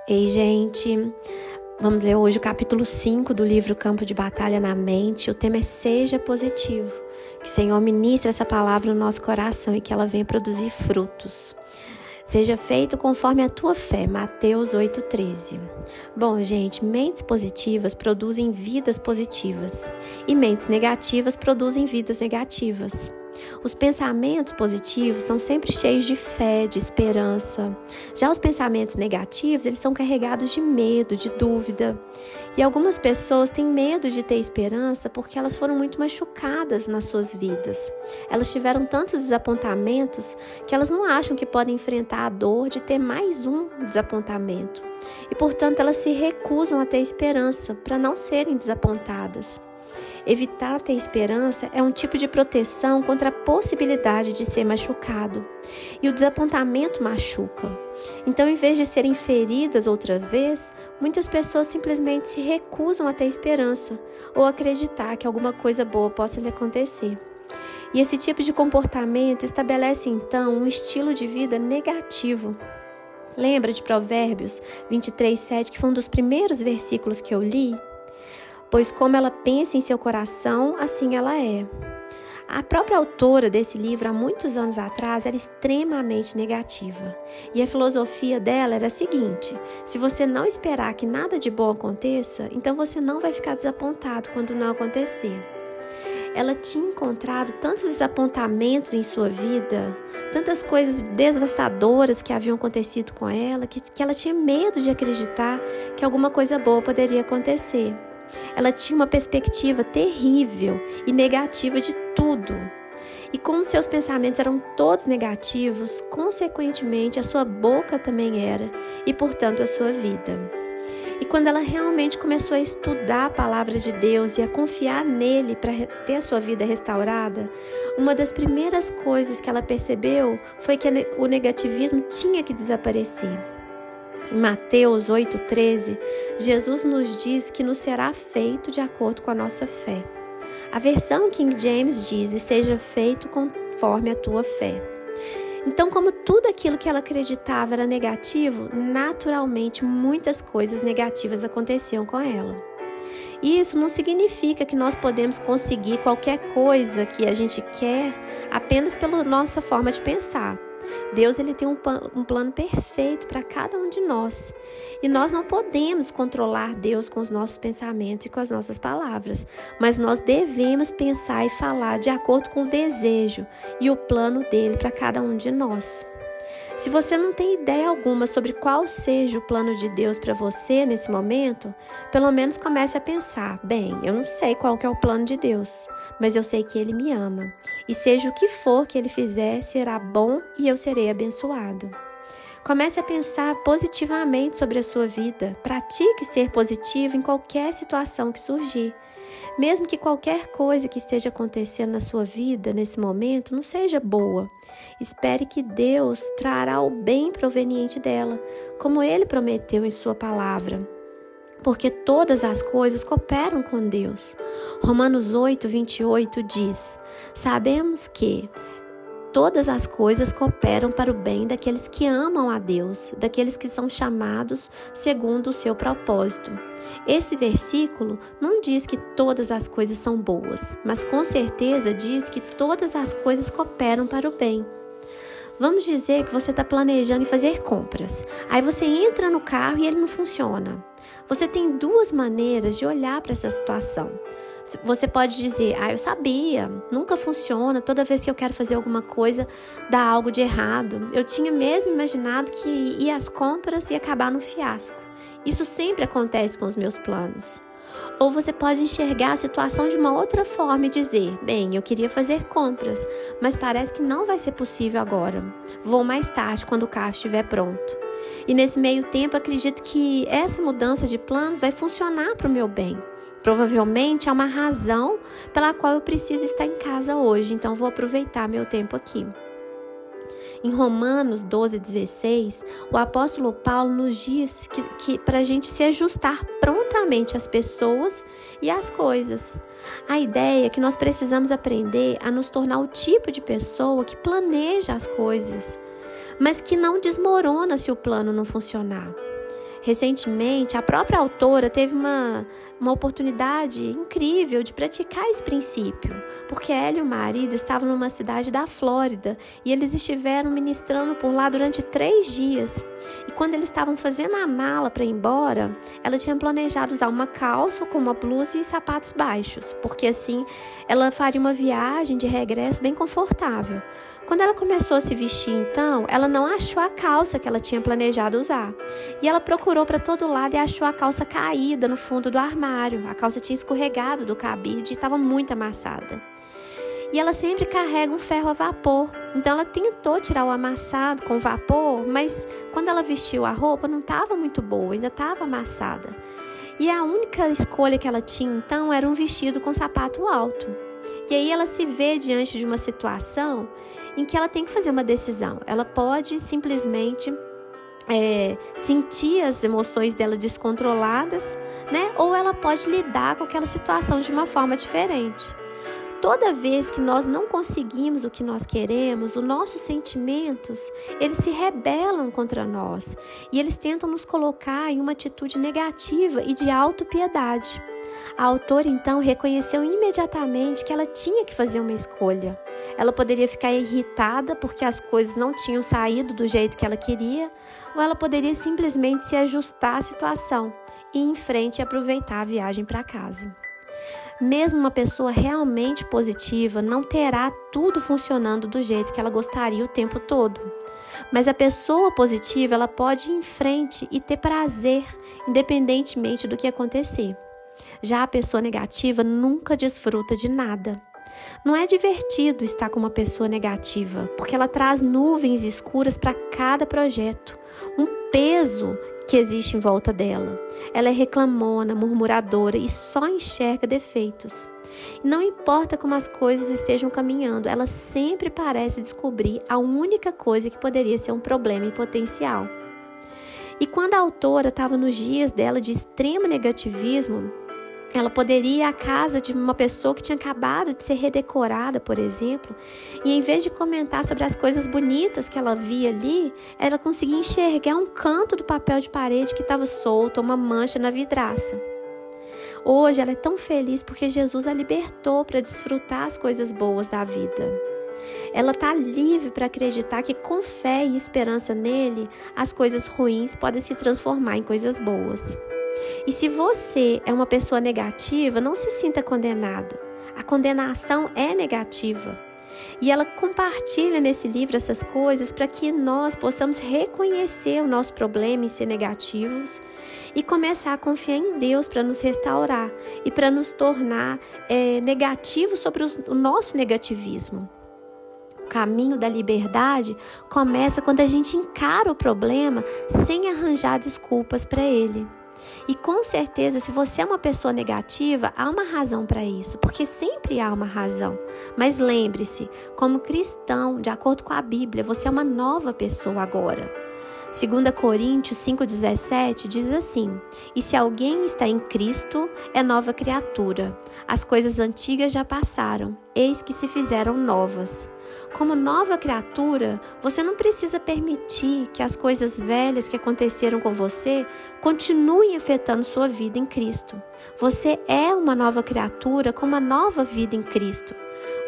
Ei, gente, vamos ler hoje o capítulo 5 do livro Campo de Batalha na Mente. O tema é Seja Positivo. Que o Senhor ministre essa palavra no nosso coração e que ela venha produzir frutos. Seja feito conforme a tua fé. Mateus 8,13. Bom, gente, mentes positivas produzem vidas positivas e mentes negativas produzem vidas negativas. Os pensamentos positivos são sempre cheios de fé, de esperança. Já os pensamentos negativos, eles são carregados de medo, de dúvida. E algumas pessoas têm medo de ter esperança porque elas foram muito machucadas nas suas vidas. Elas tiveram tantos desapontamentos que elas não acham que podem enfrentar a dor de ter mais um desapontamento. E, portanto, elas se recusam a ter esperança para não serem desapontadas. Evitar ter esperança é um tipo de proteção contra a possibilidade de ser machucado. E o desapontamento machuca. Então, em vez de serem feridas outra vez, muitas pessoas simplesmente se recusam a ter esperança ou acreditar que alguma coisa boa possa lhe acontecer. E esse tipo de comportamento estabelece, então, um estilo de vida negativo. Lembra de Provérbios 23:7, que foi um dos primeiros versículos que eu li? Pois como ela pensa em seu coração, assim ela é. A própria autora desse livro, há muitos anos atrás, era extremamente negativa. E a filosofia dela era a seguinte: se você não esperar que nada de bom aconteça, então você não vai ficar desapontado quando não acontecer. Ela tinha encontrado tantos desapontamentos em sua vida, tantas coisas devastadoras que haviam acontecido com ela, que ela tinha medo de acreditar que alguma coisa boa poderia acontecer. Ela tinha uma perspectiva terrível e negativa de tudo. E como seus pensamentos eram todos negativos, consequentemente a sua boca também era, e portanto a sua vida. E quando ela realmente começou a estudar a palavra de Deus e a confiar nele para ter a sua vida restaurada, uma das primeiras coisas que ela percebeu foi que o negativismo tinha que desaparecer. Em Mateus 8,13, Jesus nos diz que nos será feito de acordo com a nossa fé. A versão King James diz: e seja feito conforme a tua fé. Então, como tudo aquilo que ela acreditava era negativo, naturalmente muitas coisas negativas aconteciam com ela. E isso não significa que nós podemos conseguir qualquer coisa que a gente quer apenas pela nossa forma de pensar. Deus ele tem um plano perfeito para cada um de nós. E nós não podemos controlar Deus com os nossos pensamentos e com as nossas palavras. Mas nós devemos pensar e falar de acordo com o desejo e o plano dele para cada um de nós. Se você não tem ideia alguma sobre qual seja o plano de Deus para você nesse momento, pelo menos comece a pensar: bem, eu não sei qual que é o plano de Deus, mas eu sei que Ele me ama. E seja o que for que Ele fizer, será bom e eu serei abençoado. Comece a pensar positivamente sobre a sua vida. Pratique ser positivo em qualquer situação que surgir. Mesmo que qualquer coisa que esteja acontecendo na sua vida nesse momento não seja boa, espere que Deus trará o bem proveniente dela, como Ele prometeu em sua palavra. Porque todas as coisas cooperam com Deus. Romanos 8:28 diz: sabemos que todas as coisas cooperam para o bem daqueles que amam a Deus, daqueles que são chamados segundo o seu propósito. Esse versículo não diz que todas as coisas são boas, mas com certeza diz que todas as coisas cooperam para o bem. Vamos dizer que você está planejando em fazer compras. Aí você entra no carro e ele não funciona. Você tem duas maneiras de olhar para essa situação. Você pode dizer: eu sabia, nunca funciona, toda vez que eu quero fazer alguma coisa dá algo de errado. Eu tinha mesmo imaginado que ir às compras e acabar no fiasco. Isso sempre acontece com os meus planos. Ou você pode enxergar a situação de uma outra forma e dizer: bem, eu queria fazer compras, mas parece que não vai ser possível agora. Vou mais tarde, quando o carro estiver pronto. E nesse meio tempo, acredito que essa mudança de planos vai funcionar para o meu bem. Provavelmente há uma razão pela qual eu preciso estar em casa hoje, então vou aproveitar meu tempo aqui. Em Romanos 12:16, o apóstolo Paulo nos diz que para a gente se ajustar prontamente às pessoas e às coisas. A ideia é que nós precisamos aprender a nos tornar o tipo de pessoa que planeja as coisas, mas que não desmorona se o plano não funcionar. Recentemente, a própria autora teve uma oportunidade incrível de praticar esse princípio, porque ela e o marido estavam numa cidade da Flórida e eles estiveram ministrando por lá durante 3 dias. E quando eles estavam fazendo a mala para ir embora, ela tinha planejado usar uma calça com uma blusa e sapatos baixos, porque assim ela faria uma viagem de regresso bem confortável. Quando ela começou a se vestir, então, ela não achou a calça que ela tinha planejado usar. E ela procurou para todo lado e achou a calça caída no fundo do armário. A calça tinha escorregado do cabide e estava muito amassada. E ela sempre carrega um ferro a vapor. Então ela tentou tirar o amassado com vapor, mas quando ela vestiu a roupa não estava muito boa, ainda estava amassada. E a única escolha que ela tinha, então, era um vestido com sapato alto. E aí ela se vê diante de uma situação em que ela tem que fazer uma decisão. Ela pode simplesmente sentir as emoções dela descontroladas, né? Ou ela pode lidar com aquela situação de uma forma diferente. Toda vez que nós não conseguimos o que nós queremos, os nossos sentimentos, eles se rebelam contra nós e eles tentam nos colocar em uma atitude negativa e de autopiedade. A autora, então, reconheceu imediatamente que ela tinha que fazer uma escolha. Ela poderia ficar irritada porque as coisas não tinham saído do jeito que ela queria, ou ela poderia simplesmente se ajustar à situação e ir em frente e aproveitar a viagem para casa. Mesmo uma pessoa realmente positiva não terá tudo funcionando do jeito que ela gostaria o tempo todo. Mas a pessoa positiva, ela pode ir em frente e ter prazer, independentemente do que acontecer. Já a pessoa negativa nunca desfruta de nada. Não é divertido estar com uma pessoa negativa, porque ela traz nuvens escuras para cada projeto, um peso que existe em volta dela. Ela é reclamona, murmuradora e só enxerga defeitos. E não importa como as coisas estejam caminhando, ela sempre parece descobrir a única coisa que poderia ser um problema em potencial. E quando a autora estava nos dias dela de extremo negativismo, ela poderia ir à casa de uma pessoa que tinha acabado de ser redecorada, por exemplo, e em vez de comentar sobre as coisas bonitas que ela via ali, ela conseguia enxergar um canto do papel de parede que estava solto, uma mancha na vidraça. Hoje ela é tão feliz porque Jesus a libertou para desfrutar as coisas boas da vida. Ela está livre para acreditar que com fé e esperança nele, as coisas ruins podem se transformar em coisas boas. E se você é uma pessoa negativa, não se sinta condenado. A condenação é negativa. E ela compartilha nesse livro essas coisas para que nós possamos reconhecer o nosso problema em ser negativos e começar a confiar em Deus para nos restaurar e para nos tornar negativos sobre o nosso negativismo. O caminho da liberdade começa quando a gente encara o problema sem arranjar desculpas para ele. E com certeza, se você é uma pessoa negativa, há uma razão para isso, porque sempre há uma razão. Mas lembre-se, como cristão, de acordo com a Bíblia, você é uma nova pessoa agora. 2 Coríntios 5,17 diz assim: e se alguém está em Cristo, é nova criatura. As coisas antigas já passaram, eis que se fizeram novas. Como nova criatura, você não precisa permitir que as coisas velhas que aconteceram com você continuem afetando sua vida em Cristo. Você é uma nova criatura com uma nova vida em Cristo.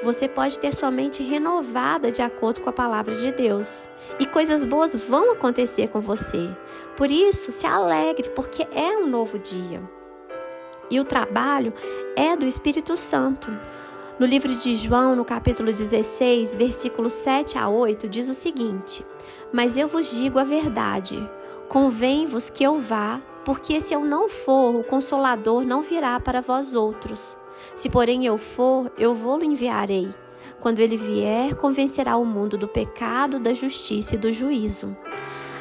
Você pode ter sua mente renovada de acordo com a palavra de Deus. E coisas boas vão acontecer com você. Por isso, se alegre, porque é um novo dia. E o trabalho é do Espírito Santo. No livro de João, no capítulo 16, versículos 7 a 8, diz o seguinte: mas eu vos digo a verdade, convém-vos que eu vá, porque se eu não for, o Consolador não virá para vós outros. Se porém eu for, eu vou-lo enviarei. Quando ele vier, convencerá o mundo do pecado, da justiça e do juízo.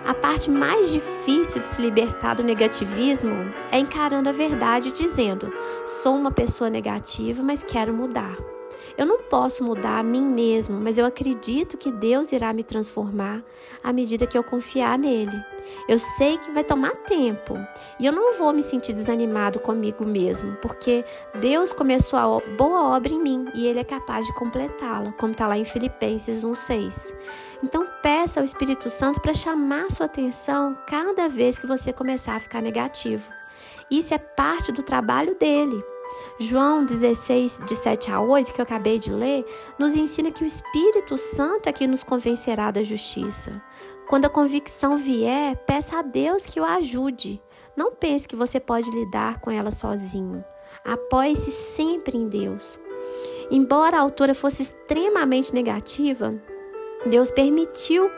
A parte mais difícil de se libertar do negativismo é encarando a verdade e dizendo: sou uma pessoa negativa, mas quero mudar. Eu não posso mudar a mim mesmo, mas eu acredito que Deus irá me transformar à medida que eu confiar nele. Eu sei que vai tomar tempo e eu não vou me sentir desanimado comigo mesmo, porque Deus começou a boa obra em mim e Ele é capaz de completá-la, como está lá em Filipenses 1:6. Então peça ao Espírito Santo para chamar sua atenção cada vez que você começar a ficar negativo. Isso é parte do trabalho dele. João 16, de 7-8, que eu acabei de ler, nos ensina que o Espírito Santo é que nos convencerá da justiça. Quando a convicção vier, peça a Deus que o ajude. Não pense que você pode lidar com ela sozinho. Apoie-se sempre em Deus. Embora a autora fosse extremamente negativa, Deus permitiu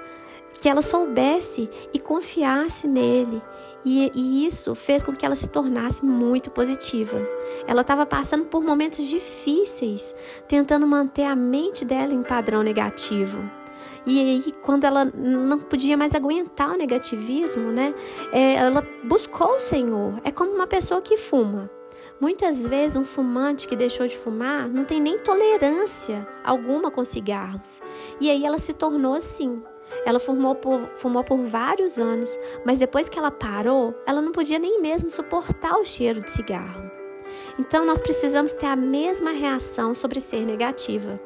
que ela soubesse e confiasse nele. E isso fez com que ela se tornasse muito positiva. Ela estava passando por momentos difíceis, tentando manter a mente dela em padrão negativo. E aí, quando ela não podia mais aguentar o negativismo, ela buscou o Senhor. É como uma pessoa que fuma. Muitas vezes um fumante que deixou de fumar não tem nem tolerância alguma com cigarros. E aí ela se tornou assim. Ela fumou por vários anos, mas depois que ela parou, ela não podia nem mesmo suportar o cheiro de cigarro. Então nós precisamos ter a mesma reação sobre ser negativa.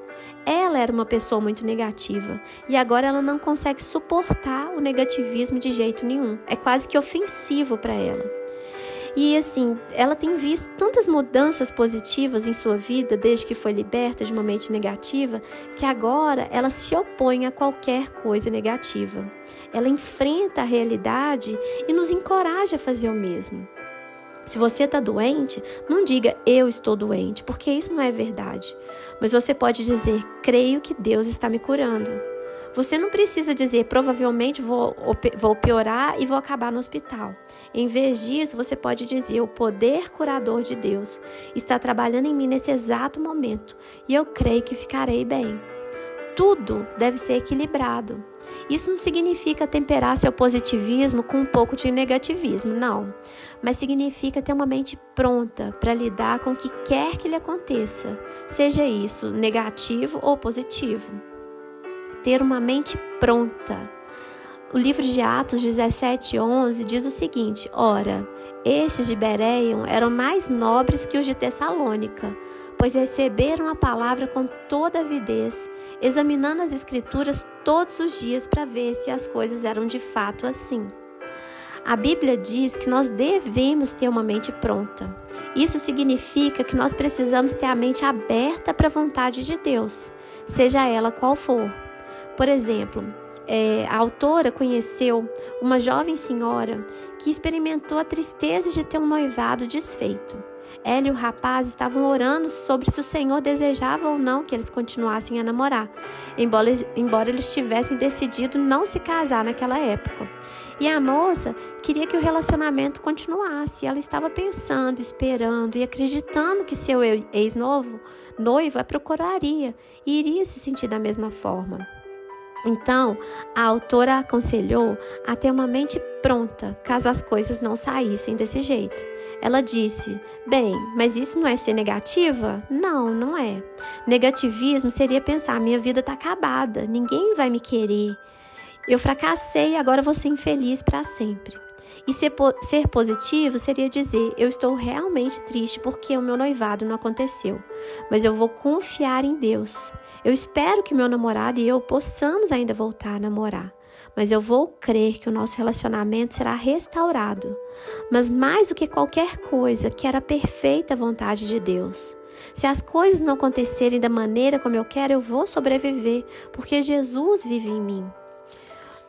Ela era uma pessoa muito negativa e agora ela não consegue suportar o negativismo de jeito nenhum. É quase que ofensivo para ela. E assim, ela tem visto tantas mudanças positivas em sua vida desde que foi liberta de uma mente negativa, que agora ela se opõe a qualquer coisa negativa. Ela enfrenta a realidade e nos encoraja a fazer o mesmo. Se você está doente, não diga eu estou doente, porque isso não é verdade. Mas você pode dizer, creio que Deus está me curando. Você não precisa dizer, provavelmente vou piorar e vou acabar no hospital. Em vez disso, você pode dizer, o poder curador de Deus está trabalhando em mim nesse exato momento e eu creio que ficarei bem. Tudo deve ser equilibrado. Isso não significa temperar seu positivismo com um pouco de negativismo, não. Mas significa ter uma mente pronta para lidar com o que quer que lhe aconteça, seja isso negativo ou positivo. Ter uma mente pronta. O livro de Atos 17:11 diz o seguinte: ora, estes de Bereion eram mais nobres que os de Tessalônica, pois receberam a palavra com toda avidez, examinando as escrituras todos os dias para ver se as coisas eram de fato assim. A Bíblia diz que nós devemos ter uma mente pronta. Isso significa que nós precisamos ter a mente aberta para a vontade de Deus, seja ela qual for. Por exemplo, a autora conheceu uma jovem senhora que experimentou a tristeza de ter um noivado desfeito. Ela e o rapaz estavam orando sobre se o Senhor desejava ou não que eles continuassem a namorar, embora eles tivessem decidido não se casar naquela época. E a moça queria que o relacionamento continuasse. Ela estava pensando, esperando e acreditando que seu ex-noivo a procuraria e iria se sentir da mesma forma. Então, a autora aconselhou a ter uma mente pronta, caso as coisas não saíssem desse jeito. Ela disse, bem, mas isso não é ser negativa? Não, não é. Negativismo seria pensar, minha vida está acabada, ninguém vai me querer. Eu fracassei e agora vou ser infeliz para sempre. E ser positivo seria dizer, eu estou realmente triste porque o meu noivado não aconteceu, mas eu vou confiar em Deus. Eu espero que meu namorado e eu possamos ainda voltar a namorar, mas eu vou crer que o nosso relacionamento será restaurado. Mas mais do que qualquer coisa, quero a perfeita vontade de Deus. Se as coisas não acontecerem da maneira como eu quero, eu vou sobreviver, porque Jesus vive em mim.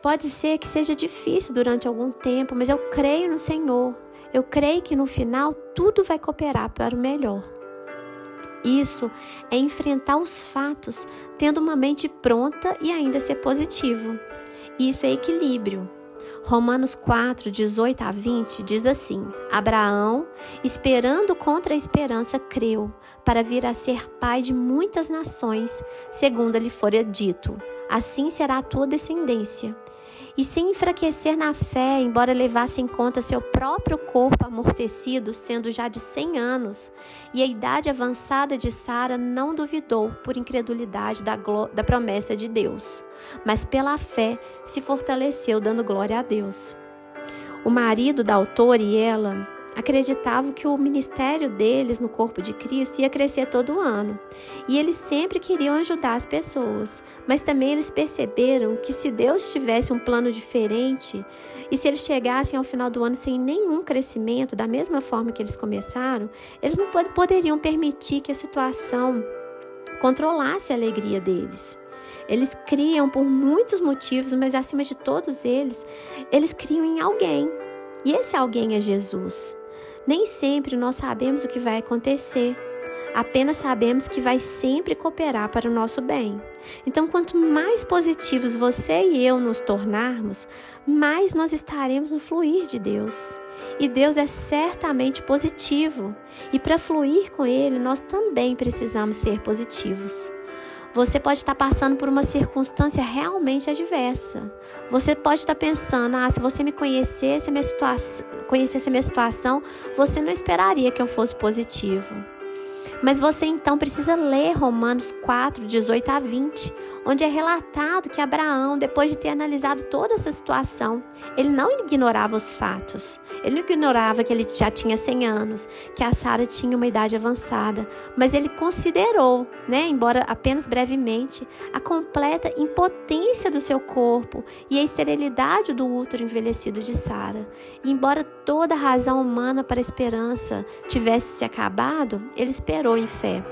Pode ser que seja difícil durante algum tempo, mas eu creio no Senhor. Eu creio que no final tudo vai cooperar para o melhor. Isso é enfrentar os fatos, tendo uma mente pronta e ainda ser positivo. Isso é equilíbrio. Romanos 4, 18-20 diz assim, Abraão, esperando contra a esperança, creu, para vir a ser pai de muitas nações, segundo lhe fora dito, assim será a tua descendência. E sem enfraquecer na fé, embora levasse em conta seu próprio corpo amortecido, sendo já de 100 anos, e a idade avançada de Sara, não duvidou por incredulidade da promessa de Deus, mas pela fé se fortaleceu, dando glória a Deus. O marido da autora e ela acreditavam que o ministério deles no corpo de Cristo ia crescer todo ano. E eles sempre queriam ajudar as pessoas. Mas também eles perceberam que se Deus tivesse um plano diferente, e se eles chegassem ao final do ano sem nenhum crescimento, da mesma forma que eles começaram, eles não poderiam permitir que a situação controlasse a alegria deles. Eles criam por muitos motivos, mas acima de todos eles criam em alguém. E esse alguém é Jesus. Nem sempre nós sabemos o que vai acontecer, apenas sabemos que vai sempre cooperar para o nosso bem. Então, quanto mais positivos você e eu nos tornarmos, mais nós estaremos no fluir de Deus. E Deus é certamente positivo, e para fluir com Ele, nós também precisamos ser positivos. Você pode estar passando por uma circunstância realmente adversa. Você pode estar pensando, se você me conhecesse a minha situação, você não esperaria que eu fosse positivo. Mas você então precisa ler Romanos 4, 18 a 20, onde é relatado que Abraão, depois de ter analisado toda essa situação, ele não ignorava os fatos. Ele não ignorava que ele já tinha 100 anos, que a Sara tinha uma idade avançada, mas ele considerou, embora apenas brevemente, a completa impotência do seu corpo e a esterilidade do útero envelhecido de Sara. E embora toda a razão humana para a esperança tivesse se acabado, ele esperou em fé.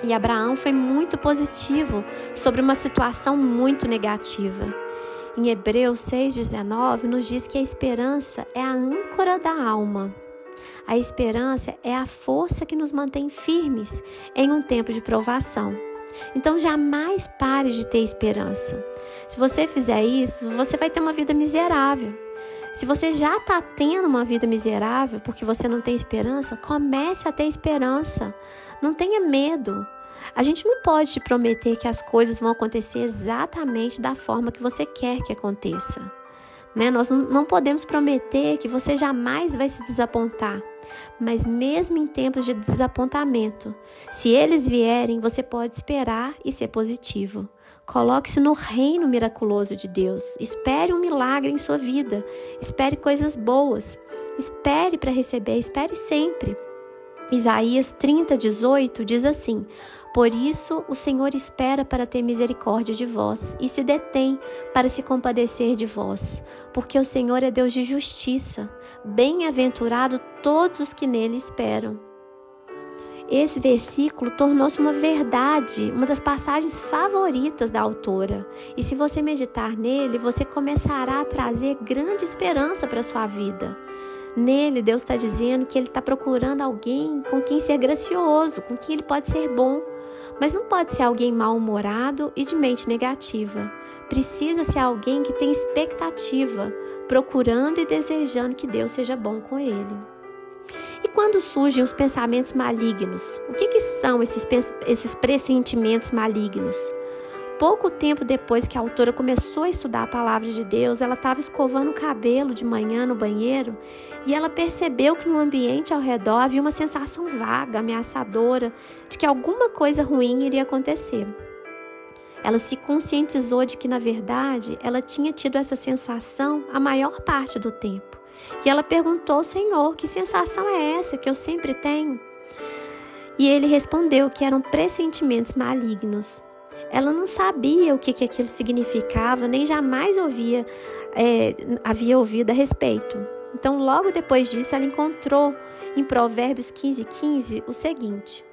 E Abraão foi muito positivo sobre uma situação muito negativa. Em Hebreus 6,19 nos diz que a esperança é a âncora da alma. A esperança é a força que nos mantém firmes em um tempo de provação. Então jamais pare de ter esperança. Se você fizer isso, você vai ter uma vida miserável. Se você já está tendo uma vida miserável porque você não tem esperança, comece a ter esperança. Não tenha medo. A gente não pode te prometer que as coisas vão acontecer exatamente da forma que você quer que aconteça. Nós não podemos prometer que você jamais vai se desapontar. Mas mesmo em tempos de desapontamento, se eles vierem, você pode esperar e ser positivo. Coloque-se no reino miraculoso de Deus. Espere um milagre em sua vida. Espere coisas boas. Espere para receber. Espere sempre. Isaías 30:18 diz assim: por isso o Senhor espera para ter misericórdia de vós e se detém para se compadecer de vós, porque o Senhor é Deus de justiça. Bem-aventurado todos os que nele esperam. Esse versículo tornou-se uma verdade, uma das passagens favoritas da autora. E se você meditar nele, você começará a trazer grande esperança para a sua vida. Nele, Deus está dizendo que Ele está procurando alguém com quem ser gracioso, com quem Ele pode ser bom. Mas não pode ser alguém mal-humorado e de mente negativa. Precisa ser alguém que tem expectativa, procurando e desejando que Deus seja bom com ele. E quando surgem os pensamentos malignos? O que são esses pressentimentos malignos? Pouco tempo depois que a autora começou a estudar a palavra de Deus, ela estava escovando o cabelo de manhã no banheiro e ela percebeu que no ambiente ao redor havia uma sensação vaga, ameaçadora, de que alguma coisa ruim iria acontecer. Ela se conscientizou de que, na verdade, ela tinha tido essa sensação a maior parte do tempo. E ela perguntou ao Senhor: que sensação é essa que eu sempre tenho? E ele respondeu que eram pressentimentos malignos. Ela não sabia o que aquilo significava, nem jamais havia ouvido a respeito. Então, logo depois disso, ela encontrou em Provérbios 15:15 o seguinte: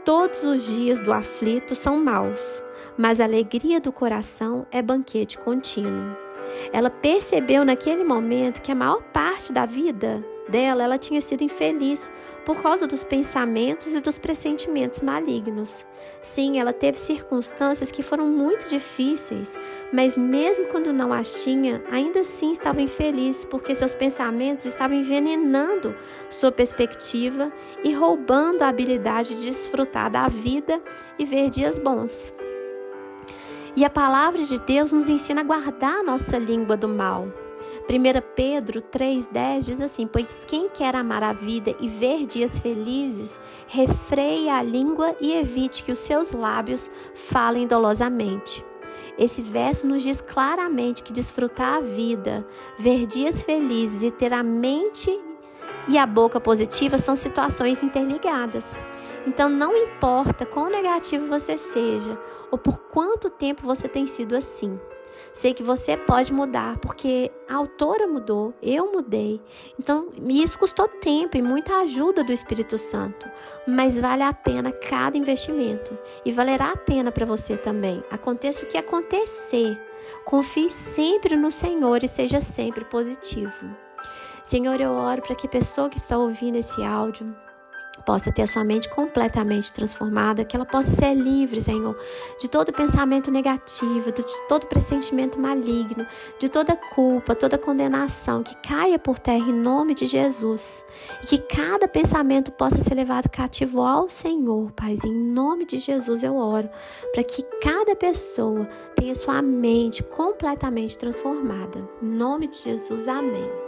todos os dias do aflito são maus, mas a alegria do coração é banquete contínuo. Ela percebeu naquele momento que a maior parte da vida dela, ela tinha sido infeliz por causa dos pensamentos e dos pressentimentos malignos. Sim, ela teve circunstâncias que foram muito difíceis, mas mesmo quando não as tinha, ainda assim estava infeliz, porque seus pensamentos estavam envenenando sua perspectiva e roubando a habilidade de desfrutar da vida e ver dias bons. E a palavra de Deus nos ensina a guardar a nossa língua do mal. 1 Pedro 3,10 diz assim: pois quem quer amar a vida e ver dias felizes, refreie a língua e evite que os seus lábios falem dolosamente. Esse verso nos diz claramente que desfrutar a vida, ver dias felizes e ter a mente e a boca positiva são situações interligadas. Então não importa quão negativo você seja ou por quanto tempo você tem sido assim. Sei que você pode mudar, porque a autora mudou, eu mudei. Então, isso custou tempo e muita ajuda do Espírito Santo. Mas vale a pena cada investimento. E valerá a pena para você também. Aconteça o que acontecer. Confie sempre no Senhor e seja sempre positivo. Senhor, eu oro para que a pessoa que está ouvindo esse áudio possa ter a sua mente completamente transformada, que ela possa ser livre, Senhor, de todo pensamento negativo, de todo pressentimento maligno, de toda culpa, toda condenação, que caia por terra em nome de Jesus. E que cada pensamento possa ser levado cativo ao Senhor, Pai. Em nome de Jesus eu oro, para que cada pessoa tenha sua mente completamente transformada. Em nome de Jesus, amém.